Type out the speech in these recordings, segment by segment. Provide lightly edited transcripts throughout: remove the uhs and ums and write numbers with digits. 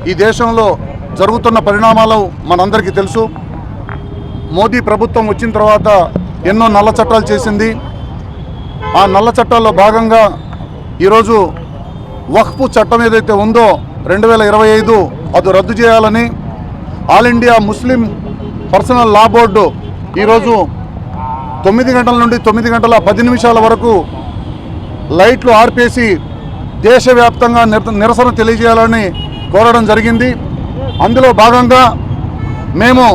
ఈ దేశంలో జరుగుతున్న పరిణామాలు మనందరికీ తెలుసు. మోదీ ప్రభుత్వం వచ్చిన తర్వాత ఎన్నో నల్ల చట్టాలు చేసింది. ఆ నల్ల చట్టాల్లో భాగంగా ఈరోజు వక్ఫ్ చట్టం ఏదైతే ఉందో 2025 అది రద్దు చేయాలని ఆల్ ఇండియా ముస్లిం పర్సనల్ లా బోర్డు ఈరోజు 9 గంటల నుండి 9 గంటల 10 నిమిషాల వరకు లైట్లు ఆర్పేసి దేశవ్యాప్తంగా నిరసన తెలియజేయాలని కోరడం జరిగింది. అందులో భాగంగా మేము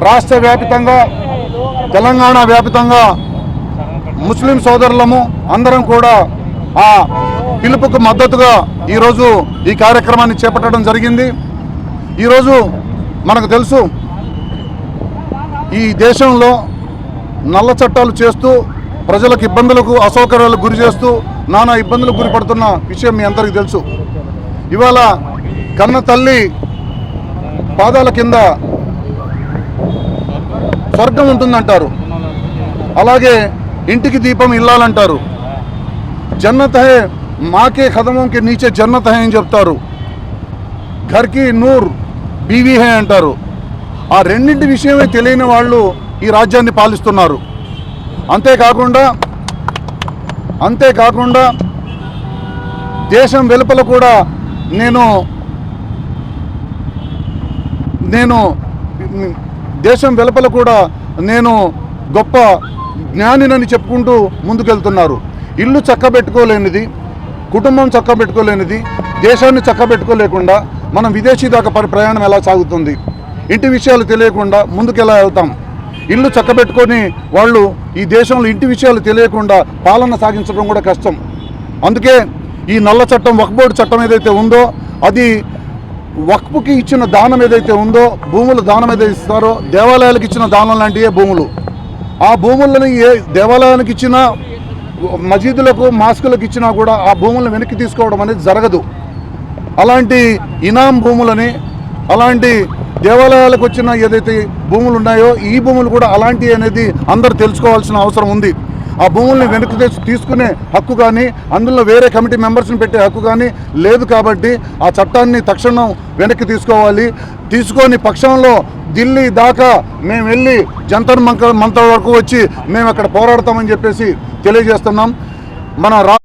రాష్ట్ర వ్యాప్తంగా తెలంగాణ వ్యాప్తంగా ముస్లిం సోదరులము అందరం కూడా ఆ పిలుపుకు మద్దతుగా ఈరోజు ఈ కార్యక్రమాన్ని చేపట్టడం జరిగింది. ఈరోజు మనకు తెలుసు ఈ దేశంలో నల్ల చట్టాలు చేస్తూ ప్రజలకు ఇబ్బందులకు అసౌకర్యాలకు గురి చేస్తూ నానా ఇబ్బందులకు గురిపడుతున్న విషయం మీ అందరికీ తెలుసు. ఇవాళ కన్న తల్లి పాదాల కింద స్వర్గం ఉంటుందంటారు, అలాగే ఇంటికి దీపం ఇల్లాలంటారు. జన్నత్ హై మాకే ఖదమం కే నీచే జన్నత్ హై అని చెప్తారు. ఘర్కి నూర్ బీవీ హై అంటారు. ఆ రెండింటి విషయమే తెలియని వాళ్ళు ఈ రాజ్యాన్ని పాలిస్తున్నారు. అంతేకాకుండా దేశం వెలుపల కూడా నేను దేశం వెలుపల కూడా నేను గొప్ప జ్ఞానినని చెప్పుకుంటూ ముందుకెళ్తున్నారు. ఇల్లు చక్కబెట్టుకోలేనిది, కుటుంబం చక్కబెట్టుకోలేనిది, దేశాన్ని చక్కబెట్టుకోలేకుండా మనం విదేశీ దాకా ప్రయాణం ఎలా సాగుతుంది? ఇంటి విషయాలు తెలియకుండా ముందుకెలా వెళ్తాం? ఇల్లు చక్కబెట్టుకొని వాళ్ళు ఈ దేశంలో ఇంటి విషయాలు తెలియకుండా పాలన సాగించడం కూడా కష్టం. అందుకే ఈ నల్ల చట్టం వక్ఫ్ బోర్డు చట్టం ఏదైతే ఉందో అది వక్ఫ్కి ఇచ్చిన దానం ఏదైతే ఉందో, భూములు దానం ఏదైతే ఇస్తారో దేవాలయాలకు ఇచ్చిన దానం లాంటివే భూములు. ఆ భూములను ఏ దేవాలయానికి ఇచ్చినా మసీదులకు మాస్కులకు ఇచ్చినా కూడా ఆ భూములను వెనక్కి తీసుకోవడం అనేది జరగదు. అలాంటి ఇనాం భూములని, అలాంటి దేవాలయాలకు వచ్చిన ఏదైతే భూములు ఉన్నాయో ఈ భూములు కూడా అలాంటివి అనేది అందరూ తెలుసుకోవాల్సిన అవసరం ఉంది. ఆ భూముల్ని వెనక్కి తీసుకునే హక్కు కానీ అందులో వేరే కమిటీ మెంబర్స్ని పెట్టే హక్కు కానీ లేదు. కాబట్టి ఆ చట్టాన్ని తక్షణం వెనక్కి తీసుకోవాలి. తీసుకొని పక్షంలో ఢిల్లీ దాకా మేము వెళ్ళి జంతర్ మంతర్ వరకు వచ్చి మేము అక్కడ పోరాడతామని చెప్పేసి తెలియజేస్తున్నాం. మన